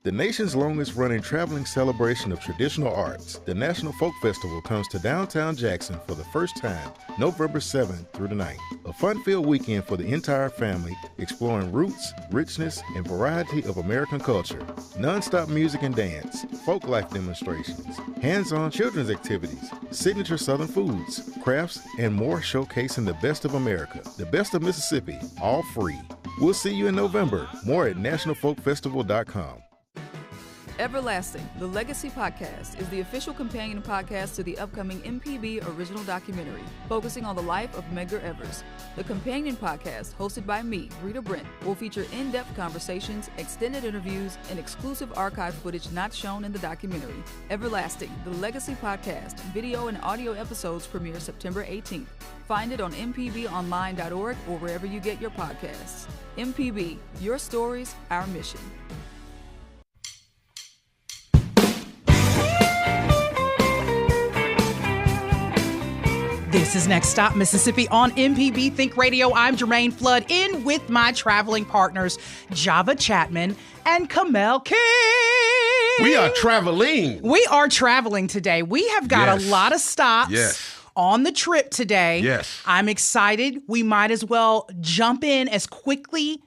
The nation's longest-running traveling celebration of traditional arts, the National Folk Festival comes to downtown Jackson for the first time, November 7th through the 9th. A fun-filled weekend for the entire family, exploring roots, richness, and variety of American culture. Non-stop music and dance, folk life demonstrations, hands-on children's activities, signature Southern foods, crafts, and more showcasing the best of America, the best of Mississippi, all free. We'll see you in November. More at nationalfolkfestival.com. Everlasting, the Legacy podcast, is the official companion podcast to the upcoming MPB original documentary, focusing on the life of Medgar Evers. The companion podcast, hosted by me, Rita Brent, will feature in-depth conversations, extended interviews, and exclusive archive footage not shown in the documentary. Everlasting, the Legacy podcast, video and audio episodes premiere September 18th. Find it on mpbonline.org or wherever you get your podcasts. MPB, your stories, our mission. This is Next Stop Mississippi on MPB Think Radio. I'm Jermaine Flood, in with my traveling partners, Java Chapman and Kamel King. We are traveling. We are traveling today. We have got a lot of stops on the trip today. Yes. I'm excited. We might as well jump in as quickly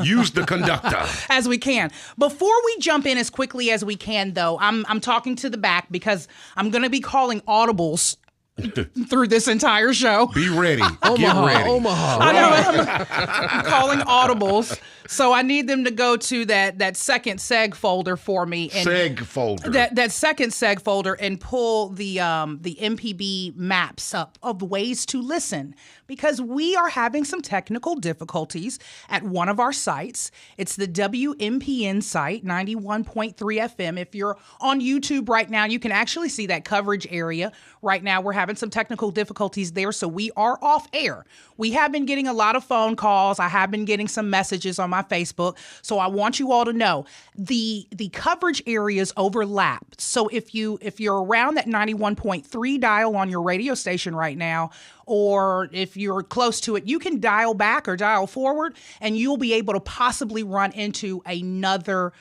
use the conductor as we can. Before we jump in as quickly as we can, though, I'm talking to the back because I'm going to be calling audibles through this entire show. Be ready. Get ready. Omaha. I know. I'm calling audibles. So I need them to go to that second seg folder for me. And seg folder. That second seg folder and pull the MPB maps up of ways to listen, because we are having some technical difficulties at one of our sites. It's the WMPN site, 91.3 FM. If you're on YouTube right now, you can actually see that coverage area. Right now, we're having some technical difficulties there, so we are off air. We have been getting a lot of phone calls. I have been getting some messages on my Facebook, so I want you all to know the coverage areas overlap. So if you're around that 91.3 dial on your radio station right now, or if you're close to it, you can dial back or dial forward, and you'll be able to possibly run into another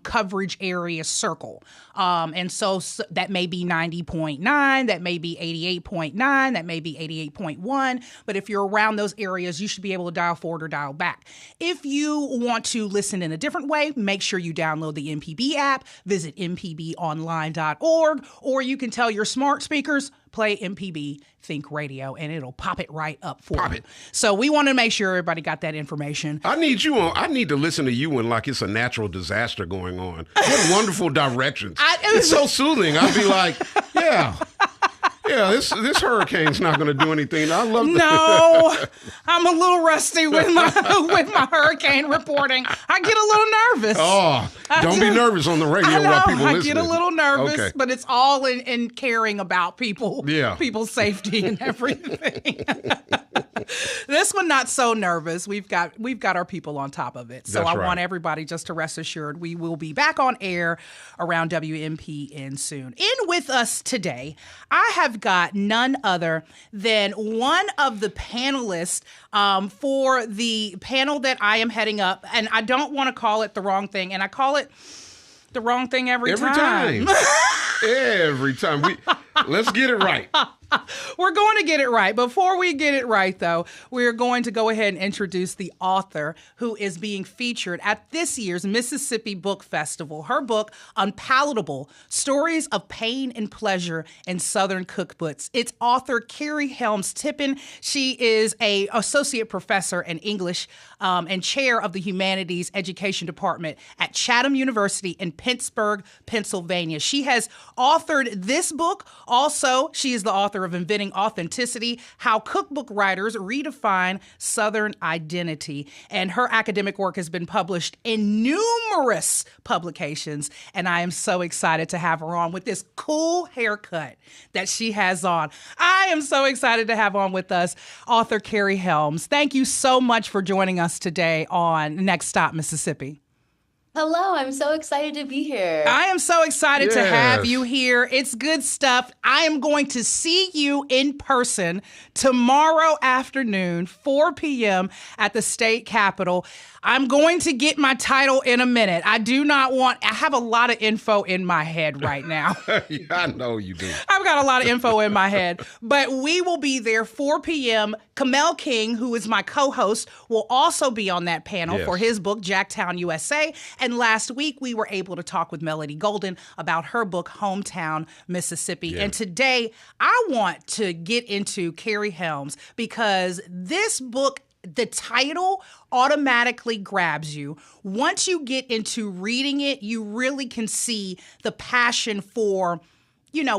coverage area circle. And so that may be 90.9, that may be 88.9, that may be 88.1. But if you're around those areas, you should be able to dial forward or dial back. If you want to listen in a different way, make sure you download the MPB app, visit mpbonline.org, or you can tell your smart speakers, play MPB Think Radio, and it'll pop it right up for you. So we want to make sure everybody got that information. I need to listen to you when like it's a natural disaster going on. What wonderful directions. It's so soothing. I'd be like, this hurricane's not going to do anything. I love that. No, I'm a little rusty with my hurricane reporting. I get a little nervous. Oh, don't be nervous on the radio while people listen. I get a little nervous, but it's all in caring about people's safety and everything. This one, not so nervous. We've got our people on top of it. So I want everybody just to rest assured we will be back on air around WMPN soon. In with us today, I have got none other than one of the panelists for the panel that I am heading up. And I don't want to call it the wrong thing. And I call it the wrong thing every time. Every time. Let's get it right. We're going to get it right. Before we get it right, though, we're going to go ahead and introduce the author who is being featured at this year's Mississippi Book Festival. Her book, Unpalatable, Stories of Pain and Pleasure in Southern Cookbooks. It's author Carrie Helms Tippen. She is an associate professor in English and chair of the Humanities Education Department at Chatham University in Pittsburgh, Pennsylvania. She has authored this book. Also, she is the author of Inventing Authenticity, How Cookbook Writers Redefine Southern Identity. And her academic work has been published in numerous publications. And I am so excited to have her on with this cool haircut that she has on. I am so excited to have on with us author Carrie Helms. Thank you so much for joining us today on Next Stop Mississippi. Hello, I'm so excited to be here. I am so excited to have you here. It's good stuff. I am going to see you in person tomorrow afternoon, 4 p.m. at the state capitol. I'm going to get my title in a minute. I have a lot of info in my head right now. Yeah, I know you do. I've got a lot of info in my head, but we will be there 4 p.m. Kamel King, who is my co-host, will also be on that panel for his book, Jacktown, USA. And last week, we were able to talk with Melody Golden about her book, Hometown, Mississippi. Yeah. And today, I want to get into Carrie Helms because this book, the title automatically grabs you. Once you get into reading it, you really can see the passion for,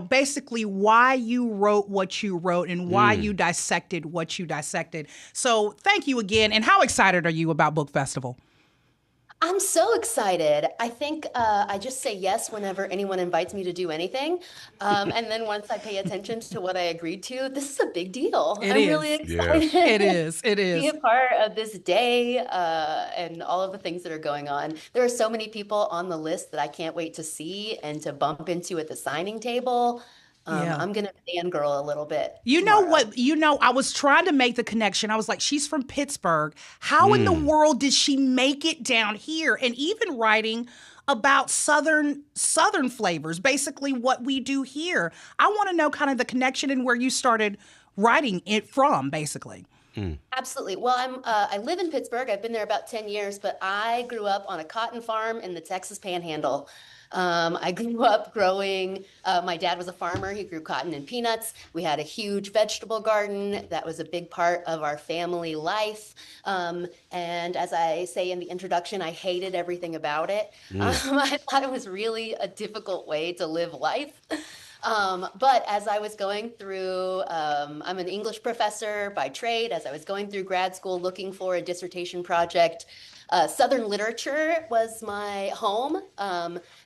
basically why you wrote what you wrote and why you dissected what you dissected. So thank you again. And how excited are you about Book Festival? I'm so excited. I think I just say yes whenever anyone invites me to do anything. And then once I pay attention to what I agreed to, this is a big deal. I'm really excited. Yeah. It is. To be a part of this day and all of the things that are going on. There are so many people on the list that I can't wait to see and to bump into at the signing table. I'm going to fangirl a little bit. I was trying to make the connection. I was like, she's from Pittsburgh. How in the world did she make it down here? And even writing about Southern flavors, basically what we do here. I want to know kind of the connection and where you started writing it from, basically. Absolutely. Well, I live in Pittsburgh. I've been there about 10 years, but I grew up on a cotton farm in the Texas Panhandle. I grew up growing, my dad was a farmer. He grew cotton and peanuts. We had a huge vegetable garden. That was a big part of our family life. And as I say in the introduction, I hated everything about it. I thought it was really a difficult way to live life. But as I was going through, I'm an English professor by trade. As I was going through grad school looking for a dissertation project, Southern literature was my home.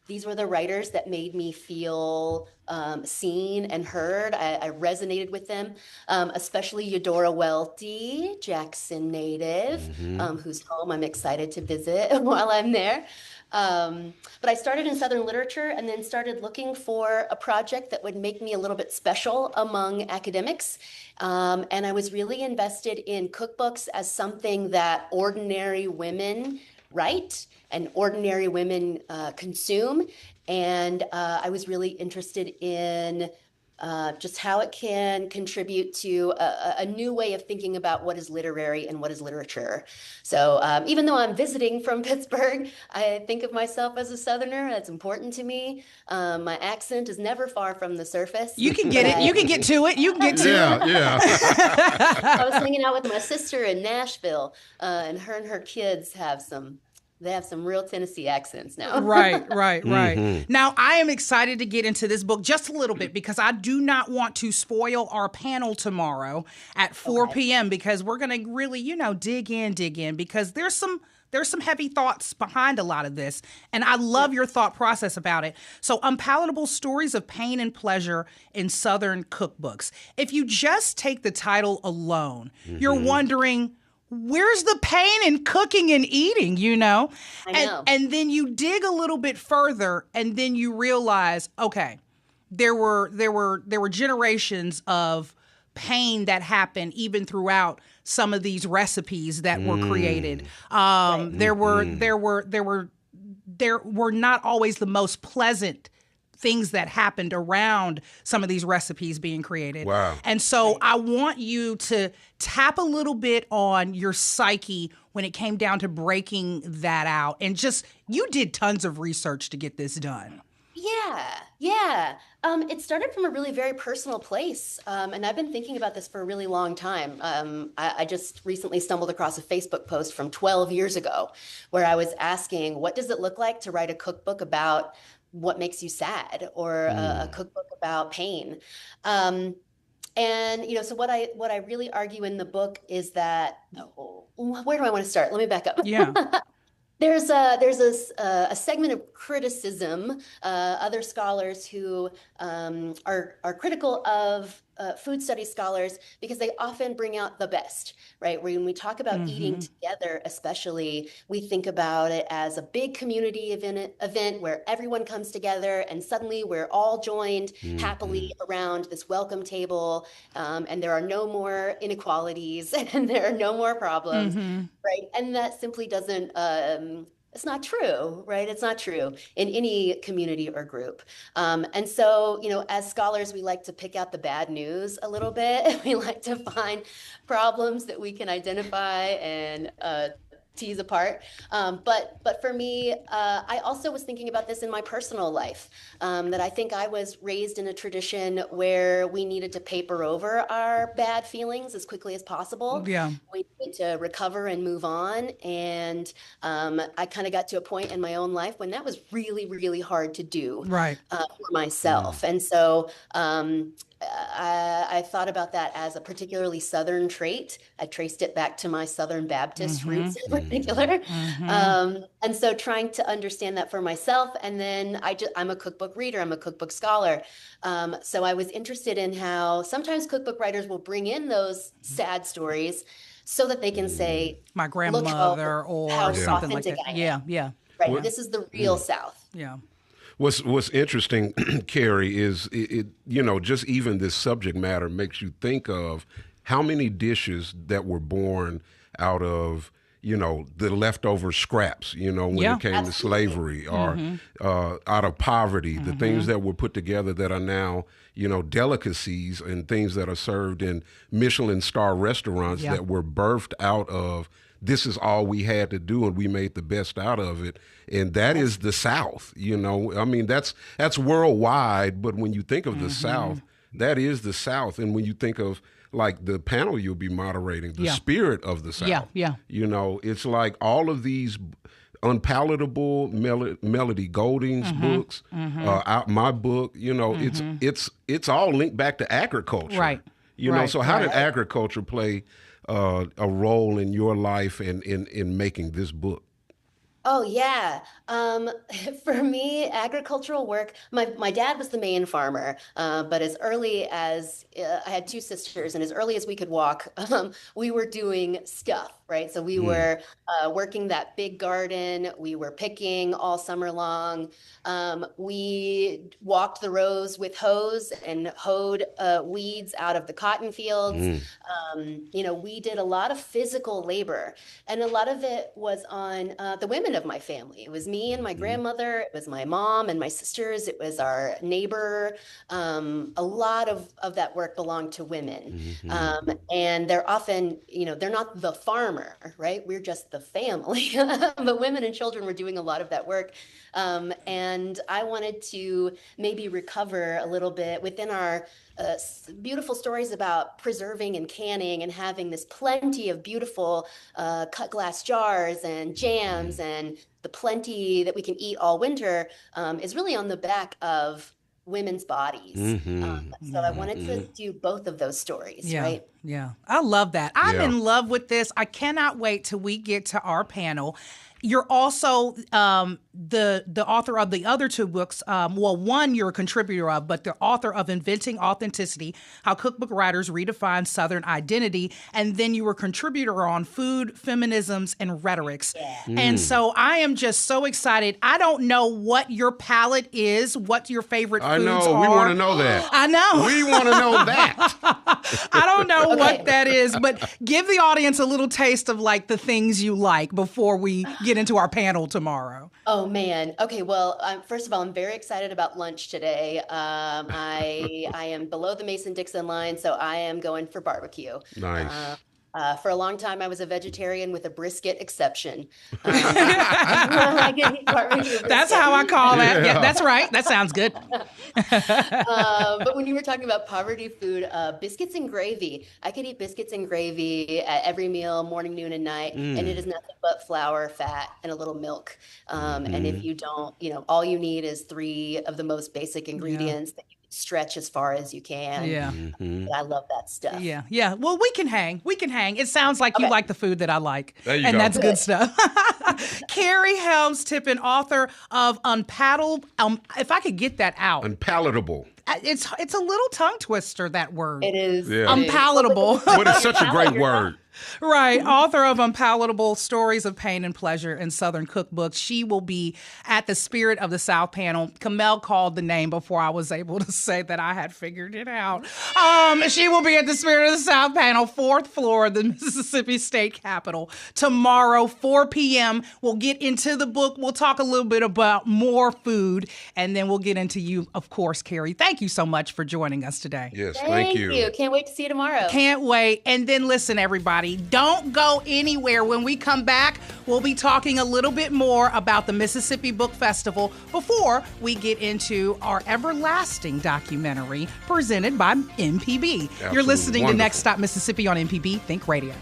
These were the writers that made me feel seen and heard. I resonated with them, especially Eudora Welty, Jackson native, whose home I'm excited to visit while I'm there. But I started in Southern literature and then started looking for a project that would make me a little bit special among academics. And I was really invested in cookbooks as something that ordinary women write and ordinary women consume. And I was really interested in just how it can contribute to a new way of thinking about what is literary and what is literature. So even though I'm visiting from Pittsburgh, I think of myself as a Southerner. That's important to me. My accent is never far from the surface. You can get it. You can get to it. You can get to it. Yeah. I was hanging out with my sister in Nashville, and her kids have some real Tennessee accents now. Right. Now, I am excited to get into this book just a little bit because I do not want to spoil our panel tomorrow at 4 p.m. because we're going to really, dig in because there's some heavy thoughts behind a lot of this. And I love your thought process about it. So Unpalatable Stories of Pain and Pleasure in Southern Cookbooks. If you just take the title alone, you're wondering, where's the pain in cooking and eating, I know. And then you dig a little bit further and then you realize, okay, there were generations of pain that happened even throughout some of these recipes that were created. There were not always the most pleasant things that happened around some of these recipes being created. Wow. And so I want you to tap a little bit on your psyche when it came down to breaking that out. And just, you did tons of research to get this done. Yeah. It started from a really very personal place. And I've been thinking about this for a really long time. I just recently stumbled across a Facebook post from 12 years ago where I was asking, what does it look like to write a cookbook about what makes you sad, or a cookbook about pain? And so what I really argue in the book is that, where do I want to start? Let me back up. Yeah. There's a segment of criticism, other scholars who are critical of food studies scholars because they often bring out the best, right? When we talk about eating together, especially, we think about it as a big community event where everyone comes together and suddenly we're all joined happily around this welcome table, and there are no more inequalities and there are no more problems, right? And that simply doesn't it's not true, right? It's not true in any community or group. And so, as scholars, we like to pick out the bad news a little bit. We like to find problems that we can identify and tease apart. But for me, I also was thinking about this in my personal life, that I think I was raised in a tradition where we needed to paper over our bad feelings as quickly as possible. Yeah. We need to recover and move on. And I kind of got to a point in my own life when that was really, really hard to do for myself. And so I thought about that as a particularly Southern trait. I traced it back to my Southern Baptist roots in particular. And so trying to understand that for myself. And then I'm a cookbook reader. I'm a cookbook scholar. So I was interested in how sometimes cookbook writers will bring in those sad stories so that they can say, my grandmother or something like that. Yeah. Right. Well, this is the real South. Yeah. What's interesting, Carrie, is just even this subject matter makes you think of how many dishes that were born out of the leftover scraps, when it came to slavery or out of poverty, the things that were put together that are now delicacies and things that are served in Michelin star restaurants that were birthed out of this is all we had to do and we made the best out of it. And that is the South, I mean, that's worldwide, but when you think of the South, that is the South. And when you think of like the panel you'll be moderating, the spirit of the South, it's like all of these Unpalatable, Melody Golding's books, my book, it's all linked back to agriculture. Right. So how did agriculture play a role in your life and in making this book? Oh, yeah. For me, agricultural work, my dad was the main farmer, but as early as I had two sisters, and as early as we could walk, we were doing stuff, right? So we were working that big garden. We were picking all summer long. We walked the rows with hoes and hoed weeds out of the cotton fields. We did a lot of physical labor, and a lot of it was on the women of my family. It was me and my grandmother. It was my mom and my sisters. It was our neighbor. A lot of that work belonged to women. And they're often, they're not the farmer, right? We're just the family. But women and children were doing a lot of that work. And I wanted to maybe recover a little bit within our beautiful stories about preserving and canning and having this plenty of beautiful cut glass jars and jams, and the plenty that we can eat all winter is really on the back of women's bodies. So I wanted to do both of those stories, right? Yeah, I love that. I'm in love with this. I cannot wait till we get to our panel. You're also the author of the other two books. One you're a contributor of, but the author of Inventing Authenticity, How Cookbook Writers Redefine Southern Identity. And then you were a contributor on Food, Feminisms, and Rhetorics. And so I am just so excited. I don't know what your palate is, what your favorite foods are. I know. We want to know that. I know. We want to know that. I don't know what that is, but give the audience a little taste of like the things you like before we get into our panel tomorrow. Oh, man. Okay, well, first of all, I'm very excited about lunch today. I am below the Mason-Dixon line, so I am going for barbecue. Nice. For a long time, I was a vegetarian with a brisket exception. I can eat barbecue. That's how I call that. Yeah, that's right. That sounds good. But when you were talking about poverty food, biscuits and gravy, I could eat biscuits and gravy at every meal, morning, noon, and night, and it is nothing but flour, fat, and a little milk. And if you don't, all you need is 3 of the most basic ingredients that you stretch as far as you can. Yeah. I love that stuff. Yeah. Well, we can hang. It sounds like you like the food that I like. There you and go. That's good stuff. Carrie Helms Tippen, author of Unpalatable. If I could get that out. Unpalatable. it's a little tongue twister, that word. It is. Yeah. Unpalatable. But it's such a great word. Right. Author of Unpalatable, Stories of Pain and Pleasure in Southern Cookbooks. She will be at the Spirit of the South panel. Kamel called the name before I was able to say that I had figured it out. She will be at the Spirit of the South panel, 4th floor of the Mississippi State Capitol tomorrow, 4 p.m. We'll get into the book. We'll talk a little bit about more food, and then we'll get into you, of course, Carrie. Thank you so much for joining us today. Yes, Thank you. Can't wait to see you tomorrow. Can't wait. And then listen, everybody, don't go anywhere. When we come back, we'll be talking a little bit more about the Mississippi Book Festival before we get into our everlasting documentary presented by MPB. Absolutely. You're listening Wonderful. to Next Stop Mississippi on MPB Think Radio.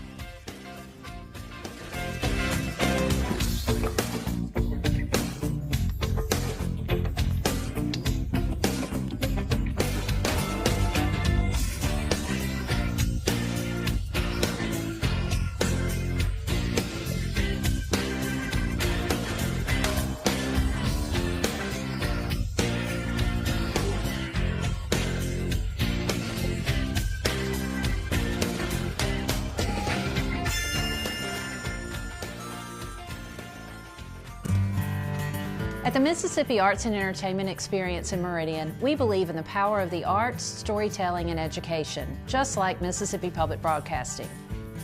At the Mississippi Arts and Entertainment Experience in Meridian, we believe in the power of the arts, storytelling, and education, just like Mississippi Public Broadcasting.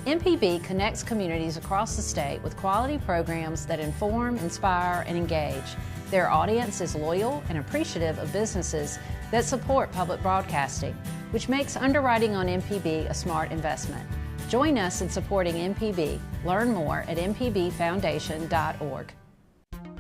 MPB connects communities across the state with quality programs that inform, inspire, and engage. Their audience is loyal and appreciative of businesses that support public broadcasting, which makes underwriting on MPB a smart investment. Join us in supporting MPB. Learn more at mpbfoundation.org.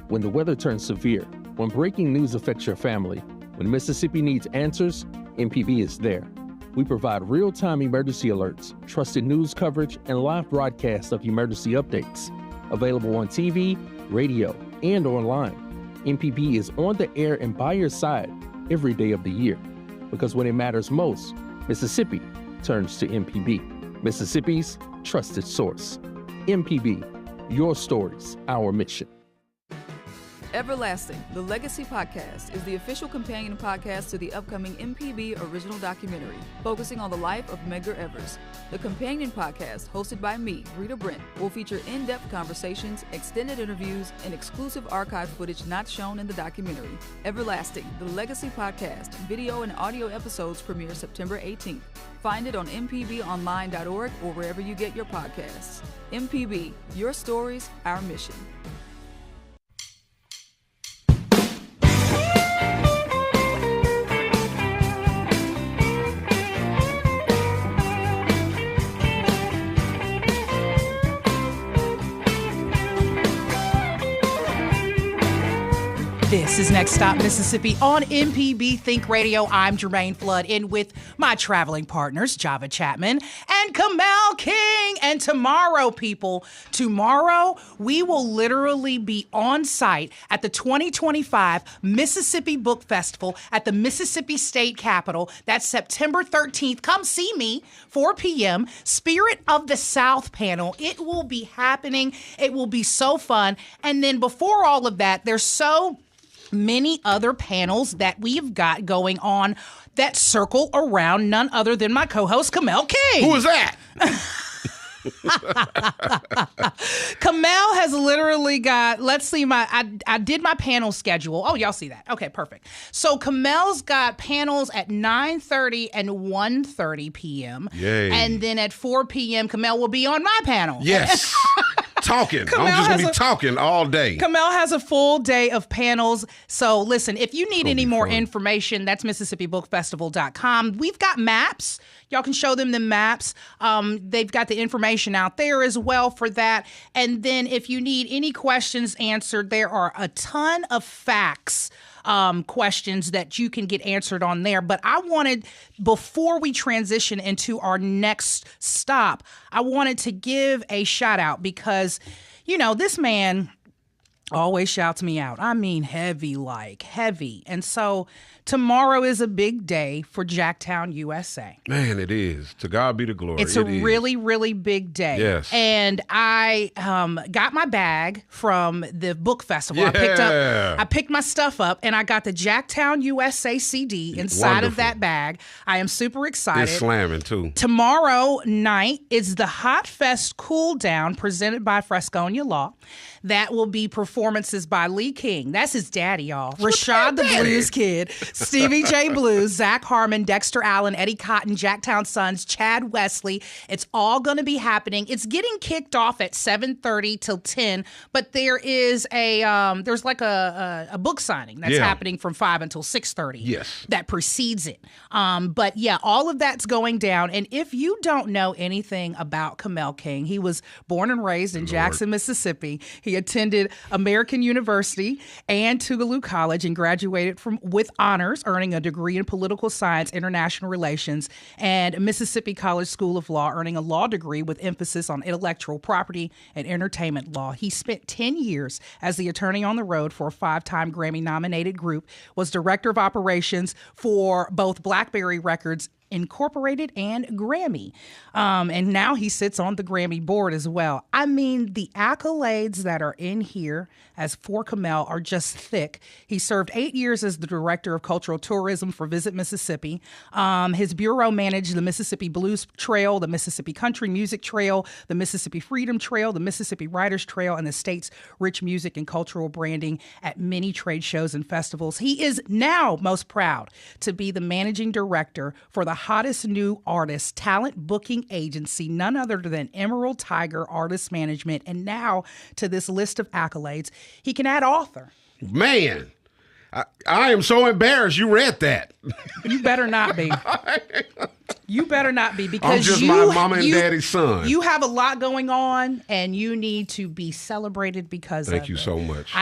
When the weather turns severe, when breaking news affects your family, when Mississippi needs answers, MPB is there. We provide real-time emergency alerts, trusted news coverage, and live broadcasts of emergency updates. Available on TV, radio, and online. MPB is on the air and by your side every day of the year. Because when it matters most, Mississippi turns to MPB. Mississippi's trusted source. MPB, your stories, our mission. Everlasting, the Legacy podcast, is the official companion podcast to the upcoming MPB original documentary, focusing on the life of Medgar Evers. The companion podcast, hosted by me, Rita Brent, will feature in-depth conversations, extended interviews, and exclusive archive footage not shown in the documentary. Everlasting, the Legacy podcast, video and audio episodes premiere September 18th. Find it on mpbonline.org or wherever you get your podcasts. MPB, your stories, our mission. This is Next Stop Mississippi on MPB Think Radio. I'm Jermaine Flood, in with my traveling partners, Java Chapman and Kamel King. And tomorrow, people, we will literally be on site at the 2025 Mississippi Book Festival at the Mississippi State Capitol. That's September 13th. Come see me, 4 p.m. Spirit of the South panel. It will be happening. It will be so fun. And then before all of that, there's so many other panels that we've got going on that circle around none other than my co-host, Kamel King. Who is that? Kamel has literally got, let's see, I did my panel schedule. Oh, y'all see that. Okay, perfect. So Kamel's got panels at 9:30 and 1:30 p.m. Yay. And then at 4 p.m., Kamel will be on my panel. Yes. Talking. I'm just going to be talking all day. Kamel has a full day of panels. So listen, if you need any more information, that's MississippiBookFestival.com. We've got maps. Y'all can show them the maps. They've got the information out there as well for that. And then if you need any questions answered, there are a ton of facts questions that you can get answered on there. But I wanted, before we transition into our next stop, I wanted to give a shout out because, you know, this man always shouts me out. I mean, heavy. And so Tomorrow is a big day for Jacktown, USA. Man, it is. To God be the glory. It's a really, really big day. Yes. And I got my bag from the book festival. Yeah. I picked my stuff up, and I got the Jacktown, USA CD inside of that bag. I am super excited. It's slamming, too. Tomorrow night is the Hot Fest Cool Down presented by Fresconia Law. That will be performances by Lee King. That's his daddy, y'all. Rashad the Blues Kid, Stevie J Blues, Zach Harmon, Dexter Allen, Eddie Cotton, Jacktown Sons, Chad Wesley. It's all going to be happening. It's getting kicked off at 7:30 till 10, but there is there's like a book signing that's happening from 5 until 6:30. Yes. That precedes it. But yeah, all of that's going down. And if you don't know anything about Kamel King, he was born and raised in Jackson, Mississippi. He attended American University and Tougaloo College and graduated with honors, earning a degree in political science, international relations, and Mississippi College School of Law, earning a law degree with emphasis on intellectual property and entertainment law. He spent 10 years as the attorney on the road for a 5-time Grammy-nominated group, was director of operations for both BlackBerry Records Incorporated and Grammy. And now he sits on the Grammy board as well. I mean, the accolades that are in here as for Kamel are just thick. He served 8 years as the director of cultural tourism for Visit Mississippi. His bureau managed the Mississippi Blues Trail, the Mississippi Country Music Trail, the Mississippi Freedom Trail, the Mississippi Writers Trail, and the state's rich music and cultural branding at many trade shows and festivals. He is now most proud to be the managing director for the hottest new artist talent booking agency, none other than Emerald Tiger Artist Management. And now to this list of accolades, he can add author. Man, I am so embarrassed you read that. You better not be. You better not be, because I'm just my mama and daddy's son. You have a lot going on, and you need to be celebrated because of it. Thank you so much.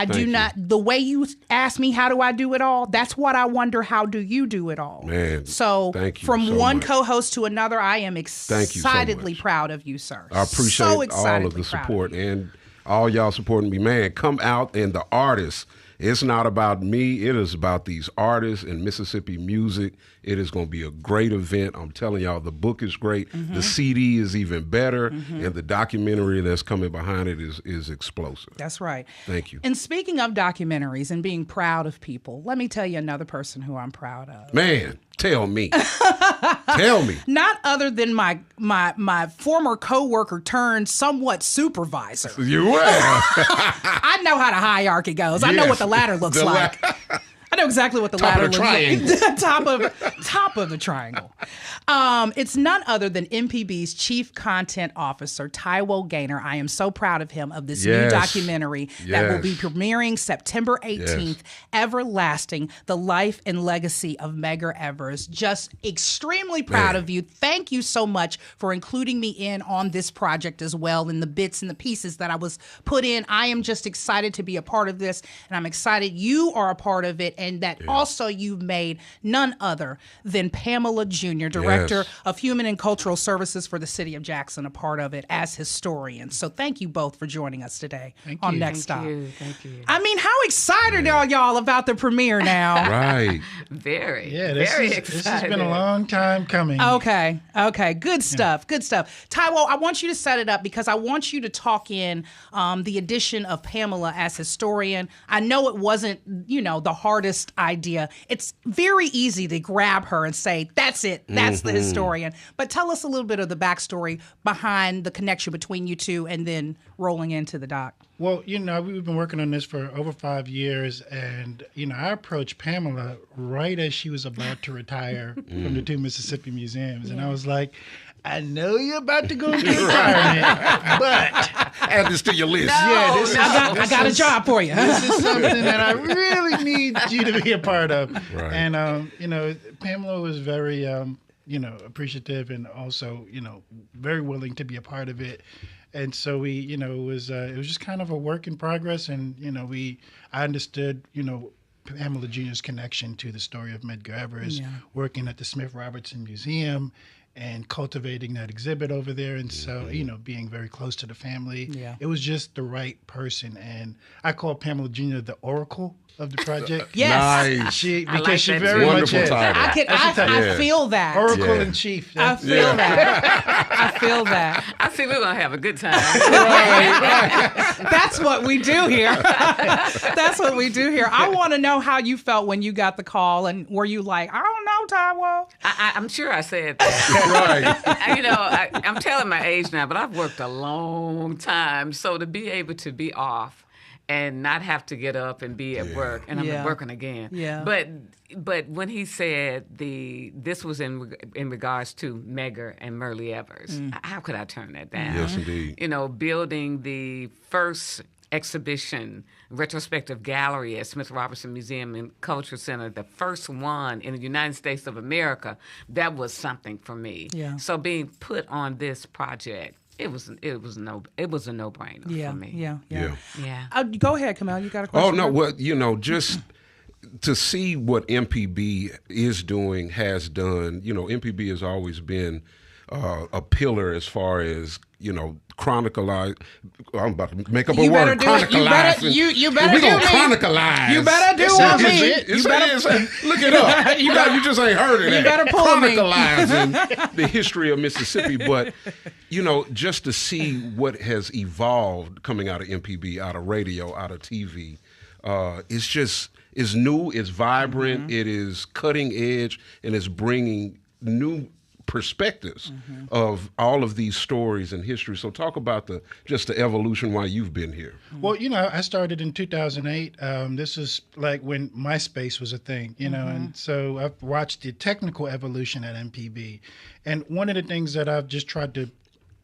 The way you ask me, how do I do it all? That's what I wonder, how do you do it all? Man, so thank you from so one much. co-host to another, I am excitedly so proud of you, sir. I appreciate all of the support and all y'all supporting me. Man, come out, and the artists. It's not about me. It is about these artists and Mississippi music. It is going to be a great event. I'm telling y'all, the book is great. Mm-hmm. The CD is even better. Mm-hmm. And the documentary that's coming behind it is explosive. That's right. Thank you. And speaking of documentaries and being proud of people, let me tell you another person who I'm proud of. Man, tell me. Tell me. Not other than my former coworker turned somewhat supervisor. You will. I know how the hierarchy goes. Yes. I know what the ladder looks like. I know exactly what the ladder looks like. Top of the triangle. It's none other than MPB's Chief Content Officer, Taiwo Gaynor. I am so proud of him, of this new documentary that will be premiering September 18th, Everlasting, The Life and Legacy of Medgar Evers. Just extremely proud of you. Thank you so much for including me in on this project as well, and the bits and the pieces that I was put in. I am just excited to be a part of this, and I'm excited you are a part of it, and that also you've made none other than Pamela Junior, Director of Human and Cultural Services for the City of Jackson, a part of it as historian. So thank you both for joining us today on Next Stop. Thank you. I mean, how excited are y'all about the premiere now? Right. Very excited. This has been a long time coming. Okay. Good stuff. Good stuff. Taiwo, I want you to set it up because I want you to talk in the addition of Pamela as historian. I know it wasn't, the hardest idea. It's very easy to grab her and say, that's it. That's the historian. But tell us a little bit of the backstory behind the connection between you two and then rolling into the doc. Well, we've been working on this for over 5 years, and, I approached Pamela right as she was about to retire from the two Mississippi museums. And I was like, I know you're about to go into retirement, but add this to your list. I got a job for you. This is something that I really need you to be a part of. Right. And Pamela was very appreciative and also very willing to be a part of it. And so we, it was just kind of a work in progress, and I understood Pamela Junior's connection to the story of Medgar Evers, working at the Smith Robertson Museum. and cultivating that exhibit over there. And so, being very close to the family, it was just the right person. And I call Pamela Junior the oracle of the project. Yes. Nice. Because she very Wonderful much is. title. I feel that. Oracle in chief. I feel that. I feel that. I see we're going to have a good time. That's what we do here. That's what we do here. I want to know how you felt when you got the call, and were you like, I don't know, Taiwo? I'm sure I said that. Right. I'm telling my age now, but I've worked a long time. So to be able to be off and not have to get up and be at work, and I'm working again. Yeah. But when he said this was in regards to Medgar and Merle Evers, how could I turn that down? Yes, indeed. Building the first exhibition retrospective gallery at Smith Robertson Museum and Culture Center, the first one in the United States of America, that was something for me. Yeah. So being put on this project, it was a no-brainer for me. Yeah. Go ahead, Kamel. You got a question? Oh no, well, just to see what MPB is doing, has done. MPB has always been a pillar as far as chronicleize. I'm about to make up a word. Chronicleize. You better we do gonna me. chronicleize. You better do on me. Look it up. You just ain't heard of that. You better pull me. Chronicalizing the history of Mississippi, but just to see what has evolved coming out of MPB, out of radio, out of TV, it's new, it's vibrant, it is cutting edge, and it's bringing new perspectives of all of these stories and history. So talk about the evolution while you've been here. Well, I started in 2008. This is like when MySpace was a thing, and so I've watched the technical evolution at MPB. And one of the things that I've just tried to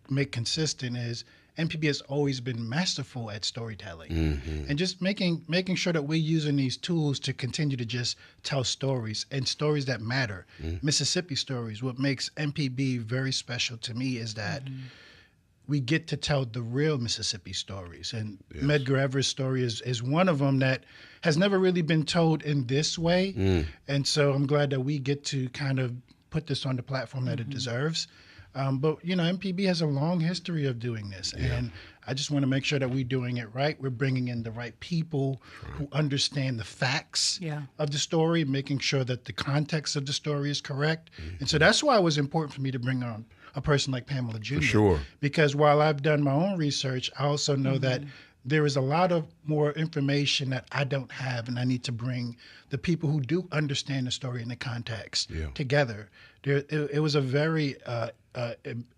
make consistent is MPB has always been masterful at storytelling, and just making sure that we're using these tools to continue to just tell stories, and stories that matter. Mississippi stories. What makes MPB very special to me is that we get to tell the real Mississippi stories, and Medgar Evers' story is one of them that has never really been told in this way, and so I'm glad that we get to kind of put this on the platform that it deserves. But, MPB has a long history of doing this, and I just want to make sure that we're doing it right. We're bringing in the right people who understand the facts of the story, making sure that the context of the story is correct. And so that's why it was important for me to bring on a person like Pamela Junior. For sure. Because while I've done my own research, I also know that there is a lot of more information that I don't have, and I need to bring the people who do understand the story and the context together. It was a very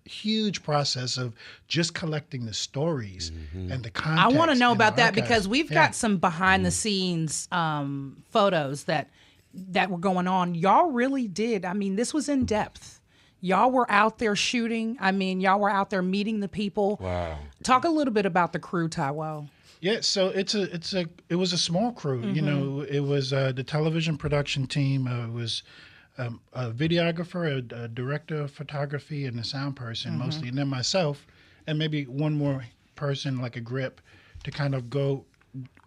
huge process of just collecting the stories and the context. I want to know about that because we've got some behind-the-scenes photos that were going on. Y'all really did. I mean, this was in depth. Y'all were out there shooting. I mean, y'all were out there meeting the people. Wow. Talk a little bit about the crew, Taiwo. Yeah, so it was a small crew. It was the television production team. It was a videographer, a director of photography, and a sound person mostly, and then myself, and maybe one more person like a grip to kind of go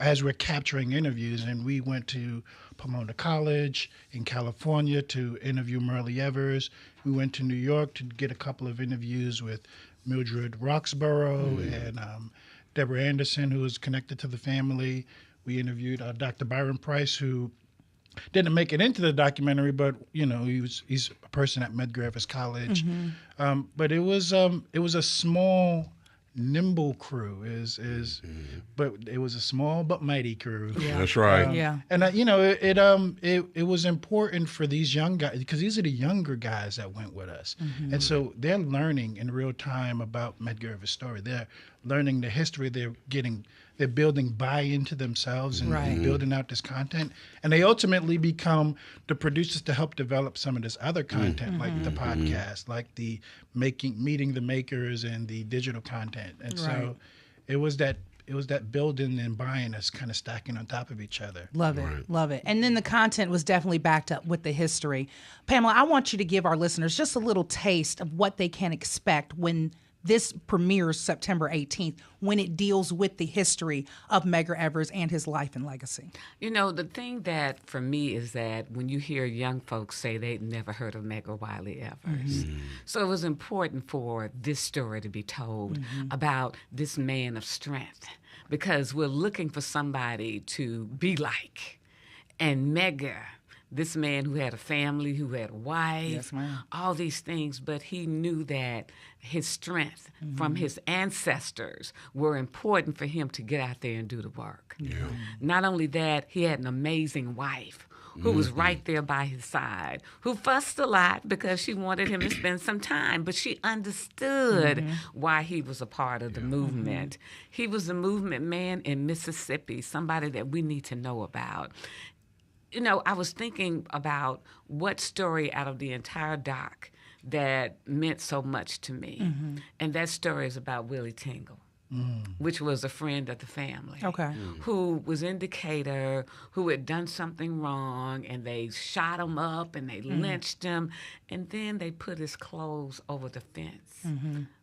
as we're capturing interviews. And we went to Pomona College in California to interview Merle Evers. We went to New York to get a couple of interviews with Mildred Roxborough and Deborah Anderson, who was connected to the family. We interviewed Dr. Byron Price, who didn't make it into the documentary, but he's a person at Medgar Evers College. But it was a small, nimble crew. But it was a small but mighty crew. Yeah. That's right. And it was important for these young guys, because these are the younger guys that went with us, and so they're learning in real time about Medgar Evers' story. They're learning the history. They're building buy-in to themselves and building out this content. And they ultimately become the producers to help develop some of this other content, like the podcast, like the meeting the makers and the digital content. And so it was that building and buying that's kind of stacking on top of each other. Love it. Love it. And then the content was definitely backed up with the history. Pamela, I want you to give our listeners just a little taste of what they can expect when this premieres September 18th when it deals with the history of Medgar Evers and his life and legacy. You know, the thing that for me is that when you hear young folks say they'd never heard of Medgar Wiley Evers, so it was important for this story to be told about this man of strength, because we're looking for somebody to be like. And Medgar, this man who had a family, who had a wife, yes, ma'am, all these things, but he knew that his strength from his ancestors were important for him to get out there and do the work. Yeah. Not only that, he had an amazing wife who was right there by his side, who fussed a lot because she wanted him to spend some time, but she understood why he was a part of the movement. He was a movement man in Mississippi, somebody that we need to know about. You know, I was thinking about what story out of the entire doc that meant so much to me. And that story is about Willie Tingle, which was a friend of the family. Okay. Who was in Decatur, who had done something wrong, and they shot him up and they lynched him, and then they put his clothes over the fence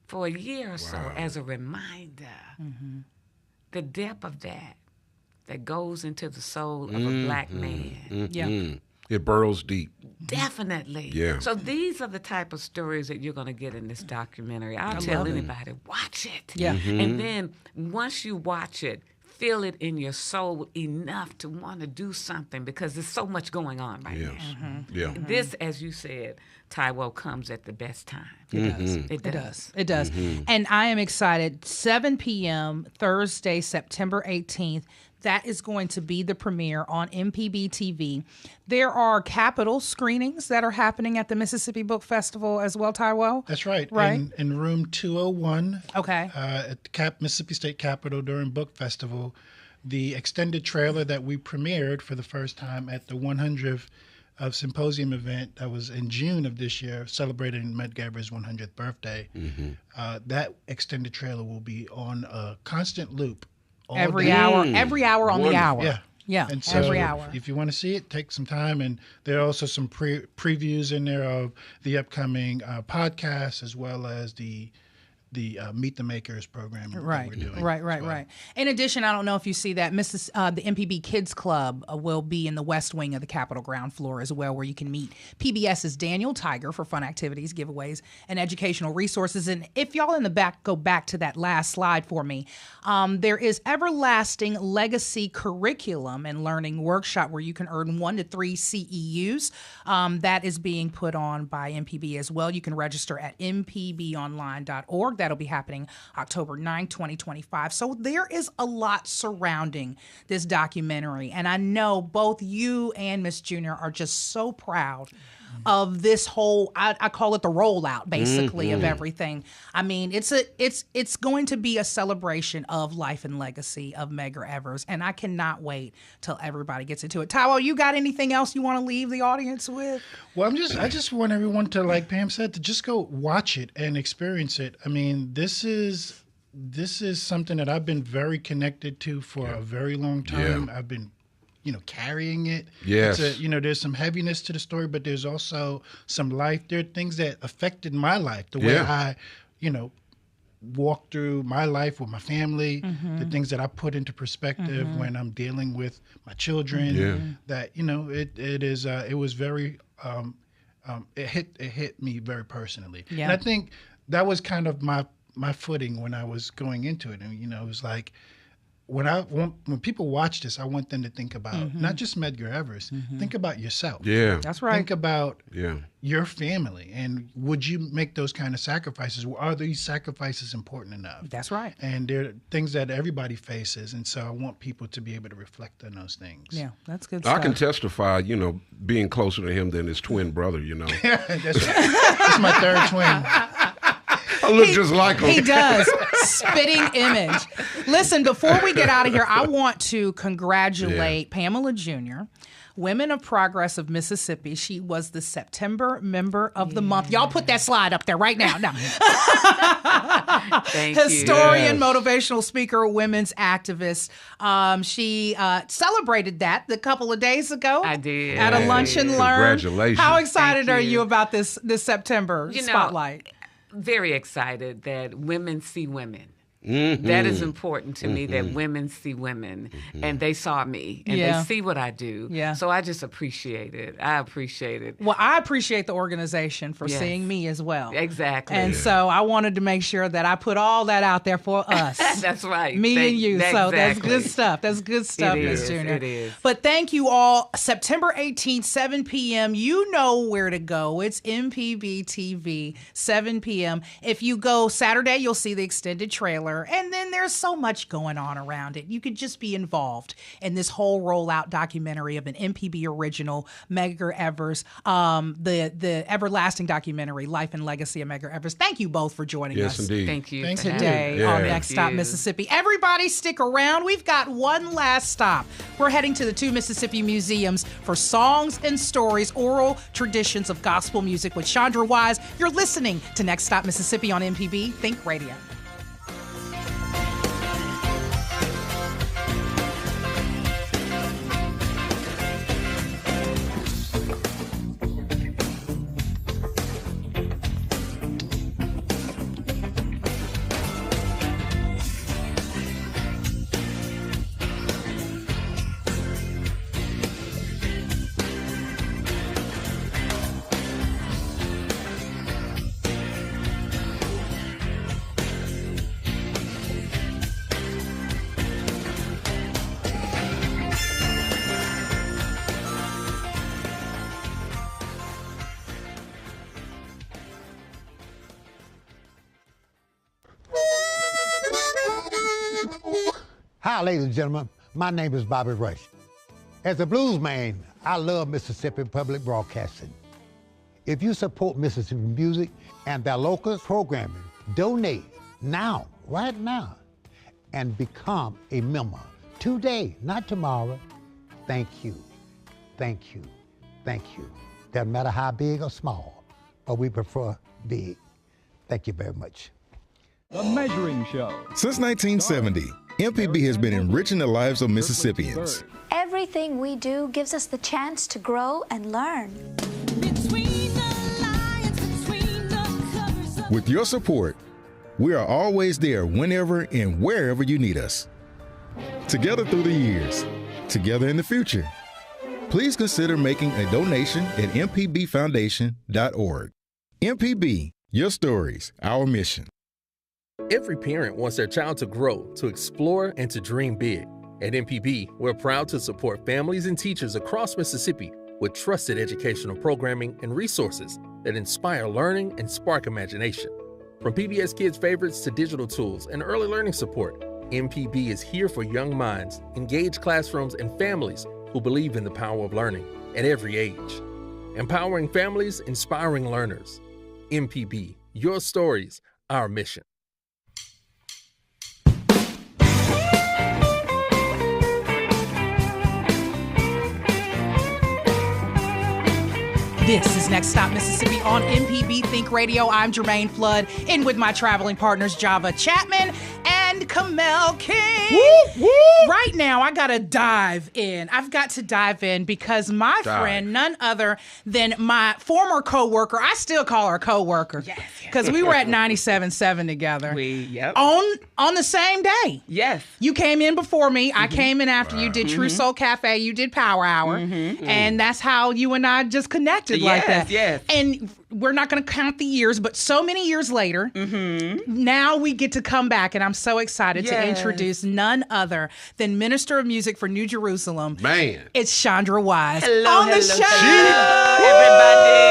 for a year or so as a reminder. The depth of that goes into the soul of a black man. Yeah. It burrows deep. Definitely. Yeah. So these are the type of stories that you're going to get in this documentary. I'll tell anybody, watch it. Yeah. And then once you watch it, feel it in your soul enough to want to do something, because there's so much going on right now. Yeah. This, as you said, Taiwo, comes at the best time. It does. It does. It does. And I am excited. 7 p.m. Thursday, September 18th. That is going to be the premiere on MPB TV. There are Capitol screenings that are happening at the Mississippi Book Festival as well, Taiwo? That's right. Right. In room 201 Okay. at the Mississippi State Capitol during Book Festival, the extended trailer that we premiered for the first time at the 100th symposium event that was in June of this year, celebrating Medgar Evers' 100th birthday. That extended trailer will be on a constant loop. Every hour on the hour. Yeah. Yeah, and so every hour. If you want to see it, take some time. And there are also some previews in there of the upcoming podcast, as well as the Meet the Makers program that we're doing. Right. In addition, I don't know if you see that the MPB Kids Club will be in the west wing of the Capitol ground floor as well, where you can meet PBS's Daniel Tiger for fun activities, giveaways, and educational resources. And if y'all in the back go back to that last slide for me, there is Everlasting Legacy Curriculum and Learning Workshop where you can earn 1 to 3 CEUs. That is being put on by MPB as well. You can register at mpbonline.org. That'll be happening October 9, 2025. So there is a lot surrounding this documentary. And I know both you and Miss Junior are just so proud of this whole, I call it the rollout, basically, of everything. I mean, it's going to be a celebration of life and legacy of Medgar Evers, and I cannot wait till everybody gets into it. Taiwo, you got anything else you want to leave the audience with? Well, I just want everyone to, like Pam said, to just go watch it and experience it. I mean, this is something that I've been very connected to for a very long time. Yeah. I've been carrying it. Yes. There's some heaviness to the story, but there's also some life. There are things that affected my life, the way I, walk through my life with my family, the things that I put into perspective when I'm dealing with my children. That it was very it hit me very personally. Yeah. And I think that was kind of my footing when I was going into it, and it was like, when people watch this, I want them to think about not just Medgar Evers. Think about yourself. Yeah, that's right. Think about your family, and would you make those kind of sacrifices? Are these sacrifices important enough? That's right. And they're things that everybody faces, and so I want people to be able to reflect on those things. Yeah, that's good stuff. I can testify, being closer to him than his twin brother. That's right. That's my third twin. I look just like him. He does. Spitting image. Listen, before we get out of here, I want to congratulate Pamela Junior, Women of Progress of Mississippi. She was the September Member of the Month. Y'all put that slide up there right now. Thank Historian, you. motivational speaker, women's activist. She celebrated that a couple of days ago. I did. At a Lunch and Learn. Congratulations. How excited Thank are you. you about this September spotlight? very excited that women see women. That is important to me, that women see women and they saw me and they see what I do. Yeah. So I just appreciate it. I appreciate it. Well, I appreciate the organization for seeing me as well. Exactly. And so I wanted to make sure that I put all that out there for us. That's right. Me and you. Exactly. So that's good stuff. That's good stuff, Ms. Junior. It is. But thank you all. September 18th, 7 p.m. You know where to go. It's MPB TV, 7 p.m. If you go Saturday, you'll see the extended trailer. And then there's so much going on around it. You could just be involved in this whole rollout documentary of an MPB original, Medgar Evers, the everlasting documentary, Life and Legacy of Medgar Evers. Thank you both for joining us. Yes, indeed. Thank you. Today on Next Stop Mississippi. Everybody stick around. We've got one last stop. We're heading to the two Mississippi museums for Songs and Stories, Oral Traditions of Gospel Music with Chandra Wise. You're listening to Next Stop Mississippi on MPB Think Radio. Hi, ladies and gentlemen. My name is Bobby Rush. As a blues man, I love Mississippi Public Broadcasting. If you support Mississippi music and their local programming, donate now, right now, and become a member today, not tomorrow. Thank you, thank you, thank you. Doesn't matter how big or small, but we prefer big. Thank you very much. The Measuring Show. Since 1970, MPB has been enriching the lives of Mississippians. Everything we do gives us the chance to grow and learn. With your support, we are always there whenever and wherever you need us. Together through the years, together in the future. Please consider making a donation at mpbfoundation.org. MPB, your stories, our mission. Every parent wants their child to grow, to explore, and to dream big. At MPB, we're proud to support families and teachers across Mississippi with trusted educational programming and resources that inspire learning and spark imagination. From PBS Kids Favorites to digital tools and early learning support, MPB is here for young minds, engaged classrooms, and families who believe in the power of learning at every age. Empowering families, inspiring learners. MPB, your stories, our mission. This is Next Stop Mississippi on MPB Think Radio. I'm Jermaine Flood, in with my traveling partners Java Chapman and Kamel King. Woo, woo. Right now, I gotta dive in. I've got to dive in because my friend, none other than my former co-worker, I still call her a co-worker, because we were at 97.7 together. On the same day. Yes. You came in before me. I came in after you did True Soul Cafe. You did Power Hour. And that's how you and I just connected like that. Yes. And we're not going to count the years, but so many years later, now we get to come back, and I'm so excited to introduce none other than Minister of Music for New Jerusalem. Man. It's Chandra Wise hello, on the show. Everybody.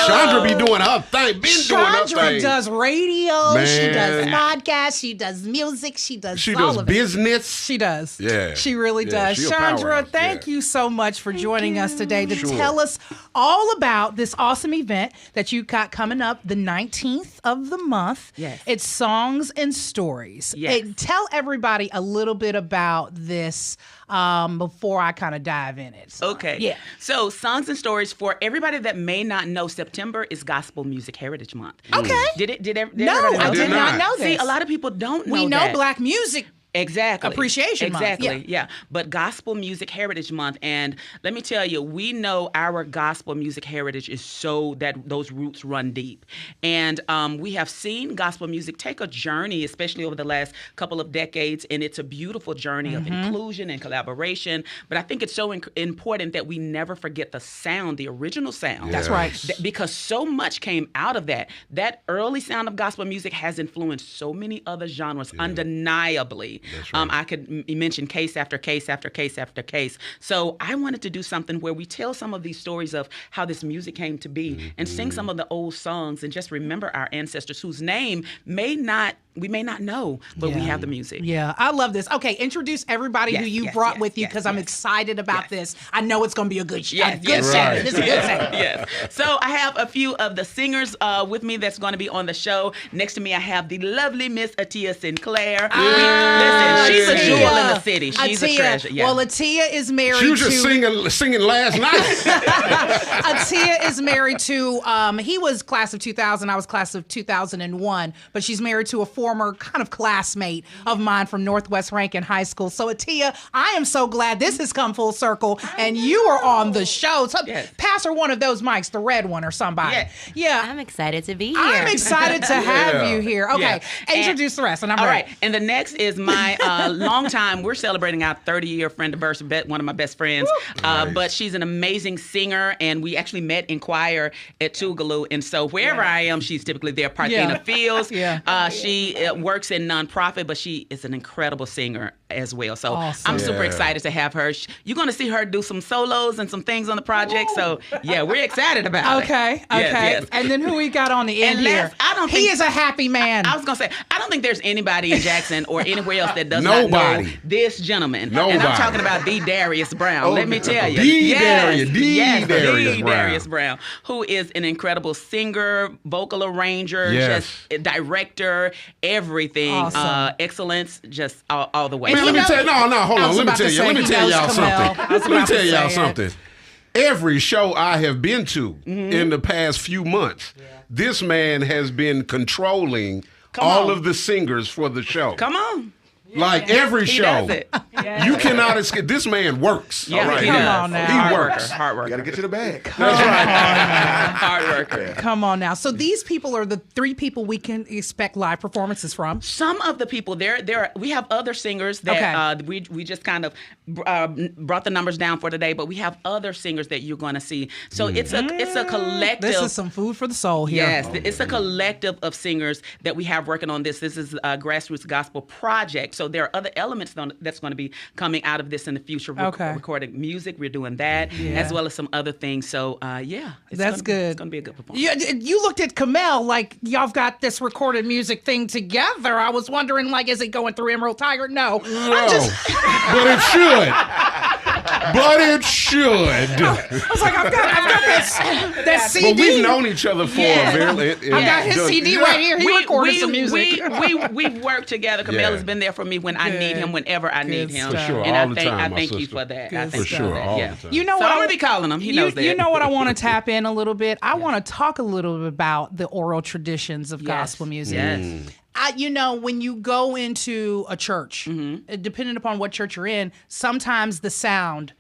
Chandra be doing her thing, Chandra does radio, Man. she does podcasts, she does music, she does all of it. Business. She does. Yeah. She really does. She a Chandra, powerhouse. thank you so much for joining us today to tell us all about this awesome event that you got coming up the 19th of the month. Yes. It's Songs and Stories. Yes. Tell everybody a little bit about this before I kind of dive in it. Okay. Yeah. So Songs and Stories, for everybody that may not know, September is Gospel Music Heritage Month. Okay. Did No, everybody know I did that? not know this. See, a lot of people don't know We know that. Black music Appreciation Month. Exactly, yeah. But Gospel Music Heritage Month, and let me tell you, we know our gospel music heritage is so that those roots run deep. And we have seen gospel music take a journey, especially over the last couple of decades, and it's a beautiful journey of inclusion and collaboration. But I think it's so important that we never forget the sound, the original sound. That's right. Because so much came out of that. That early sound of gospel music has influenced so many other genres, undeniably. That's right. I could mention case after case after case after case. So I wanted to do something where we tell some of these stories of how this music came to be and sing some of the old songs and just remember our ancestors whose name we may not know, but we have the music. Yeah, I love this. Okay, introduce everybody who you brought with you because I'm excited about this. I know it's going to be a good show. This is a good Saturday. Yes. So I have a few of the singers with me that's going to be on the show. Next to me, I have the lovely Miss Atia Sinclair. Listen, she's a jewel in the city. She's a treasure. Yeah. Well, Atia is married to... She was just singing last night. Atia is married to... he was class of 2000. I was class of 2001. But she's married to a former kind of classmate of mine from Northwest Rankin High School. So, Atia, I am so glad this has come full circle and you are on the show. So, pass her one of those mics, the red one or somebody. Yeah. I'm excited to be here. I'm excited to have you here. Okay, introduce the rest, and I'm ready. All right, and the next is my longtime, we're celebrating our 30-year friend anniversary, one of my best friends, but she's an amazing singer, and we actually met in choir at Tougaloo, and so wherever I am, she's typically there. Parthena Fields, she works in nonprofit, but she is an incredible singer as well. So I'm super excited to have her. You're going to see her do some solos and some things on the project, so we're excited about it. Okay. Yes. And then who we got on the end here? He is a happy man. I was going to say, I don't think there's anybody in Jackson or anywhere else that does not know this gentleman. Nobody. And I'm talking about the Darius Brown. Let me tell you. The Darius Brown, who is an incredible singer, vocal arranger, just director, everything. Awesome. Excellence, just all the way. Man, let me tell y'all something. Every show I have been to in the past few months, this man has been controlling all of the singers for the show. Come on. Like every show. Does it. You cannot escape. This man works. Yeah, right. Come on now. He works. Hard worker. You got to get to the bag. That's right. Hard worker. Come on now. So these people are the three people we can expect live performances from. Some of the people we have other singers that we just kind of brought the numbers down for today, but we have other singers that you're going to see. So it's a collective. This is some food for the soul here. Yes, it's a collective of singers that we have working on this. This is a grassroots gospel project. So there are other elements that's going to be coming out of this in the future. Recording music, we're doing that, as well as some other things. So that's good. It's going to be a good performance. You looked at Kamel like y'all got this recorded music thing together. I was wondering, like, is it going through Emerald Tiger? No. But it should. But it should. I was like, I've got that CD. But we've known each other for a very. I've got his CD right here. He recorded some music. We've worked together. Kamel has been there for me when I need him, whenever I need him. For sure, and all the time, I thank you for that. For sure, all the time. You know what? I'm going to be calling him. He knows that. You know what I want to tap in a little bit? I want to talk a little bit about the oral traditions of gospel music. Yes. When you go into a church, depending upon what church you're in, sometimes the sound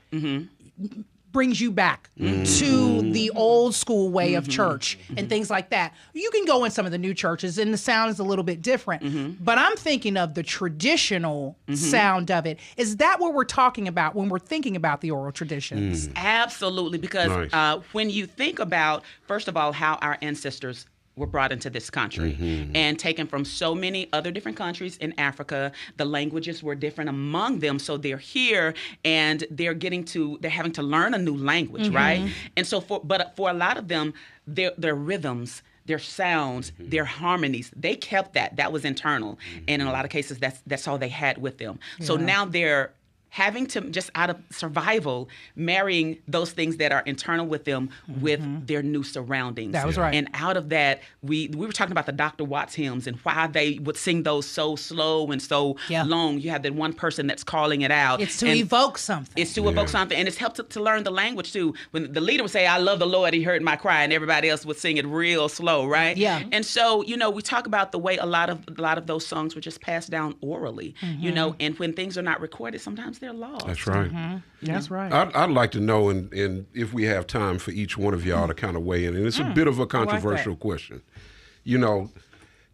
brings you back to the old school way of church and things like that. You can go in some of the new churches and the sound is a little bit different, but I'm thinking of the traditional sound of it. Is that what we're talking about when we're thinking about the oral traditions? Absolutely, because when you think about, first of all, how our ancestors were brought into this country and taken from so many other different countries in Africa. The languages were different among them, so they're here and they're having to learn a new language, right? And so for a lot of them, their rhythms, their sounds, their harmonies, they kept that. That was internal, and in a lot of cases, that's all they had with them. So now they're having to, just out of survival, marrying those things that are internal with them with their new surroundings. That was right. And out of that, we were talking about the Dr. Watts hymns and why they would sing those so slow and so long. You have that one person that's calling it out. It's to evoke something. It's to evoke something. And it's helped to learn the language too. When the leader would say, I love the Lord, he heard my cry, and everybody else would sing it real slow, right? Yeah. And so, we talk about the way a lot of those songs were just passed down orally, and when things are not recorded, sometimes they're lost. That's right. That's right. I'd like to know, and if we have time for each one of y'all to kind of weigh in, and it's a bit of a controversial question.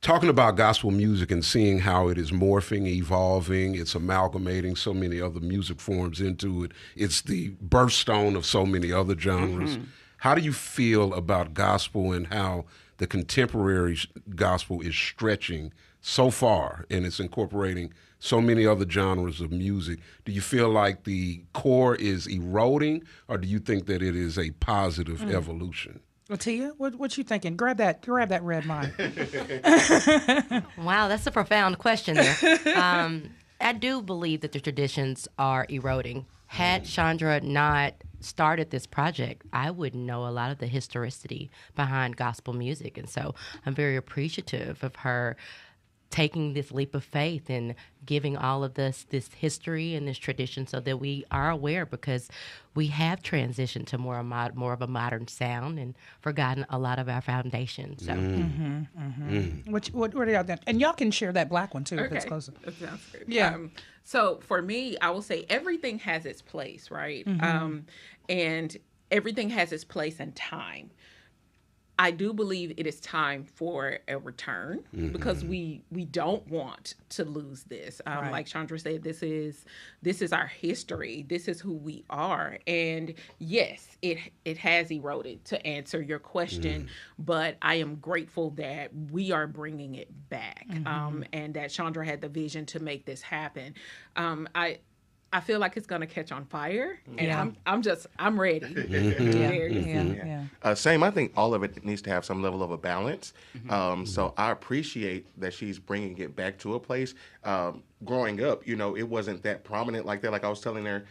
Talking about gospel music and seeing how it is morphing, evolving, it's amalgamating so many other music forms into it. It's the birthstone of so many other genres. How do you feel about gospel and how the contemporary gospel is stretching so far and it's incorporating so many other genres of music? Do you feel like the core is eroding, or do you think that it is a positive evolution? Well, Tia, what you thinking? Grab that red mic. Wow, that's a profound question there. I do believe that the traditions are eroding. Had Chandra not started this project, I wouldn't know a lot of the historicity behind gospel music. And so I'm very appreciative of her taking this leap of faith and giving all of this history and this tradition so that we are aware, because we have transitioned to more of a modern sound and forgotten a lot of our foundations. So. What are y'all doing? And y'all can share that black one too if it's closer. That sounds good. Yeah. So for me, I will say everything has its place, right? And everything has its place and time. I do believe it is time for a return because we don't want to lose this. Right. Like Chandra said, this is our history. This is who we are. And yes, it has eroded, to answer your question, but I am grateful that we are bringing it back, and that Chandra had the vision to make this happen. I feel like it's gonna catch on fire, and I'm ready. Same. I think all of it needs to have some level of a balance. So I appreciate that she's bringing it back to a place. Growing up, it wasn't that prominent like that. Like I was telling her,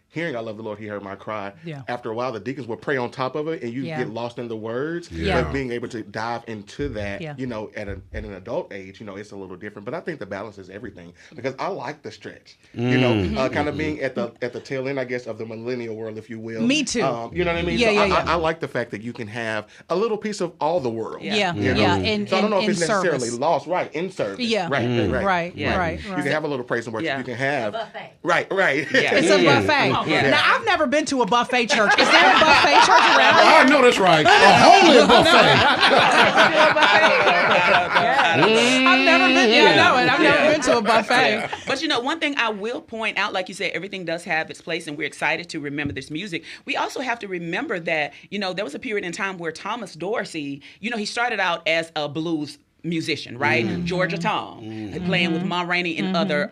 hearing I love the Lord, he heard my cry. Yeah. After a while, the deacons would pray on top of it, and you get lost in the words. Yeah. But being able to dive into that, at an adult age, it's a little different. But I think the balance is everything, because I like the stretch. Kind of being at the tail end, I guess, of the millennial world, if you will. Me too. You know what I mean? I like the fact that you can have a little piece of all the world. And so I don't know if it's necessarily service. lost, right? In service. Yeah. Right. You can have a little praise and worship. Yeah. You can have A buffet. Right. It's a buffet. Yeah. Now, I've never been to a buffet church. Is there a buffet church around here? I know that's right. A holy buffet. I've never been. Yeah, I know it. I've never been to a buffet. But one thing I will point out, like you said, everything does have its place, and we're excited to remember this music. We also have to remember that there was a period in time where Thomas Dorsey, he started out as a blues musician, right? Georgia Tom, playing with Ma Rainey and other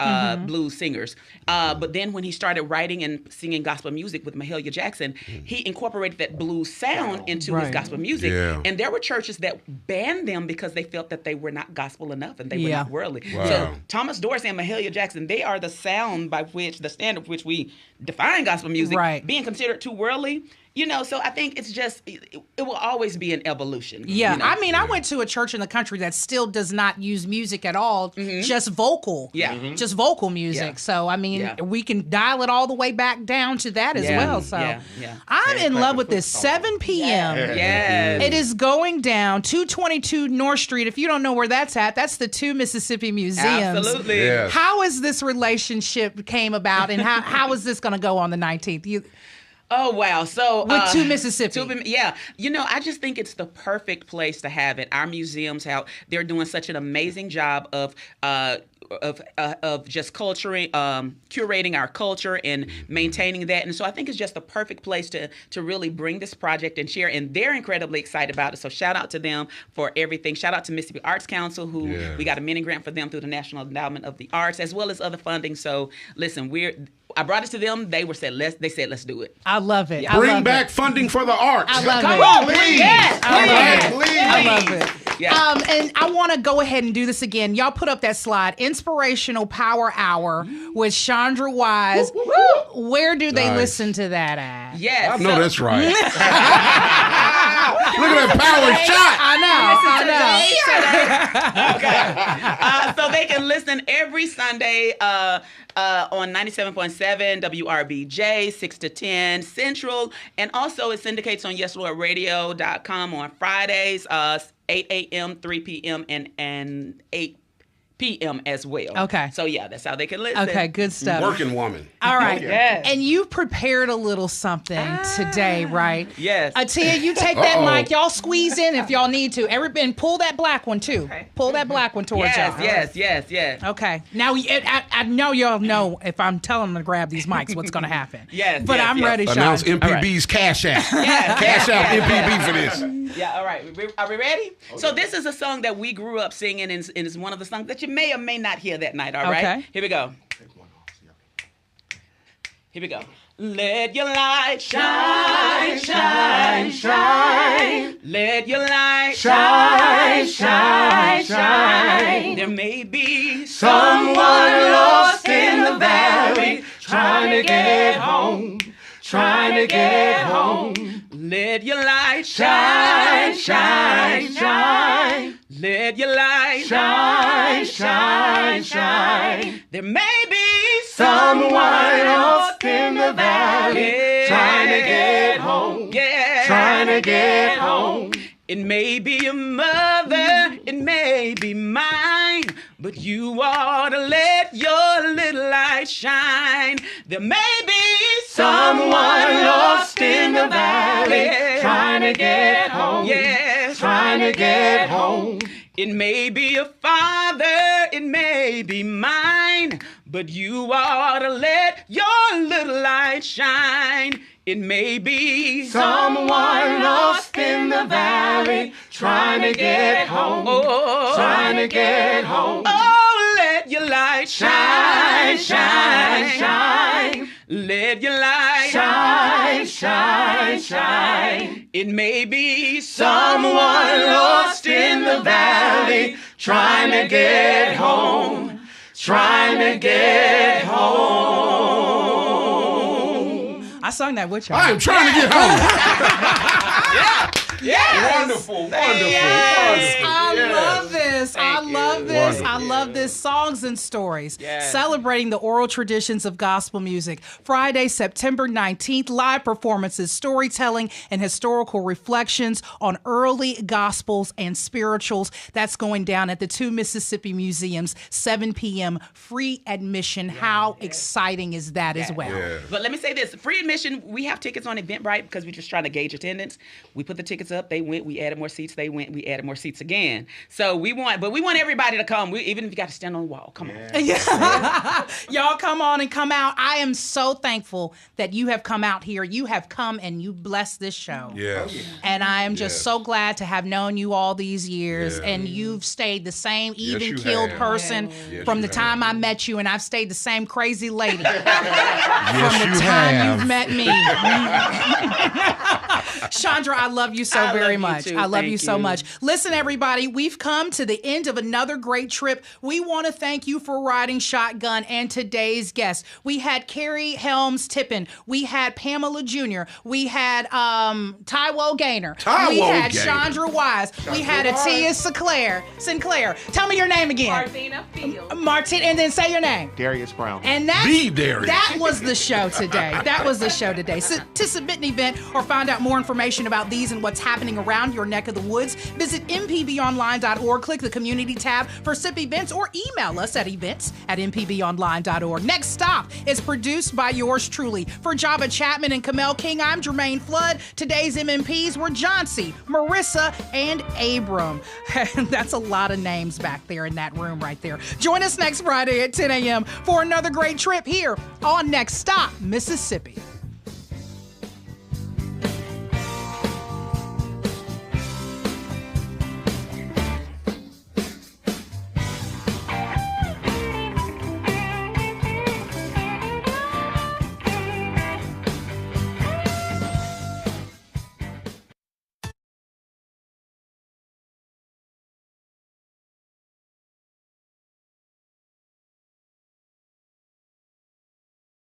blues singers. But then when he started writing and singing gospel music with Mahalia Jackson, he incorporated that blues sound into his gospel music. Yeah. And there were churches that banned them because they felt that they were not gospel enough and they were not worldly. Wow. So Thomas Dorsey and Mahalia Jackson, they are the sound by which, the standard which we define gospel music, being considered too worldly. So I think it's just, it will always be an evolution. Yeah. I mean, I went to a church in the country that still does not use music at all, just vocal. Yeah. Just vocal music. Yeah. So, I mean, we can dial it all the way back down to that as well. So I'm in love with this. 7 p.m. Yes. It is going down 222 North Street. If you don't know where that's at, that's the two Mississippi museums. Absolutely. Yes. How is this relationship came about, and how is this going to go on the 19th? Oh, wow. So with two Mississippi. I just think it's the perfect place to have it. Our museums, they're doing such an amazing job of just curating our culture and maintaining that. And so I think it's just the perfect place to really bring this project and share. And they're incredibly excited about it. So shout out to them for everything. Shout out to Mississippi Arts Council, who we got a mini grant for them through the National Endowment of the Arts, as well as other funding. So listen, I brought it to them. They said, let's do it. I love it. Bring back funding for the arts. I love Come it. on, please. Yes, please. I love it. Yeah. And I want to go ahead and do this again. Y'all put up that slide. Inspirational Power Hour with Chandra Wise. Where do they listen to that at? Yes. I know that's right. Look at that power shot. I know. So they can listen every Sunday on 97.7 WRBJ, 6 to 10 Central. And also it syndicates on YesLordRadio.com on Fridays, 8 a.m., 3 p.m., and 8 p.m. as well. Okay. So, yeah, that's how they can listen. Okay, good stuff. Working woman. All right. Yes. And you prepared a little something today, right? Yes. Atia, you take that mic. Y'all squeeze in if y'all need to. And pull that black one, too. Okay. Pull that black one towards y'all. Yes. Okay. Now, I know y'all know if I'm telling them to grab these mics, what's going to happen. But I'm ready, Sean. Announce MPB's Cash App. Cash App MPB for this. Yeah, all right. Are we ready? Okay. So this is a song that we grew up singing, and it's one of the songs that you may or may not hear that night, all right? Okay. Here we go. Let your light shine, shine, shine. Let your light shine, shine, shine. There may be someone lost in the valley trying to get home, trying to get home. Let your light shine, shine, shine. Let your light shine, shine, shine. There may be someone lost in the valley trying to get home, trying to get home. It may be your mother, it may be mine, but you ought to let your little light shine. There may be someone lost in the valley trying to get home, trying to get home. It may be your father, it may be mine, but you ought to let your little light shine. It may be someone lost in the valley trying to get home, trying to get home. Oh, let your light shine, shine, shine. Let your light shine, shine, shine. It may be someone lost in the valley trying to get home, trying to get home. I sung that with y'all. I am trying to get home. Yes. Wonderful. Yes. I Yes. love this. I love this. Wonderful. I love this. Songs and Stories. Celebrating the oral traditions of gospel music. Friday, September 19th, live performances, storytelling, and historical reflections on early gospels and spirituals. That's going down at the 2 Mississippi Museums, 7 p.m. Free admission. How exciting is that as well? Yeah. But let me say this, free admission, we have tickets on Eventbrite because we're just trying to gauge attendance. We put the tickets up, they went, we added more seats, they went, we added more seats again. So we want everybody to come. Even if you got to stand on the wall, come on. Y'all come on and come out. I am so thankful that you have come out here. You have come and you blessed this show. Yes. And I am just so glad to have known you all these years. Yeah. And you've stayed the same have. even-keeled person Yes, from you the time have. I met you, and I've stayed the same crazy lady from Yes, the you time have. you've met me. Chandra, I love you so very much. I love you so much. Listen, everybody, we've come to the end of another great trip. We want to thank you for riding shotgun and today's guests. We had Carrie Helms Tippen. We had Pamela Junior. We had Taiwo Gaynor. We had Chandra Wise. We had Atia Sinclair. Tell me your name again. Martina Fields. Martin, and then say your name. Darius Brown. And that was the show today. So, to submit an event or find out more information about these and what's happening around your neck of the woods, visit mpbonline.org, click the community tab for SIP events, or email us at events@mpbonline.org. Next Stop is produced by yours truly. For Java Chapman and Kamel King, I'm Jermaine Flood. Today's MMPs were Johnsy, Marissa, and Abram. That's a lot of names back there in that room right there. Join us next Friday at 10 a.m. for another great trip here on Next Stop, Mississippi.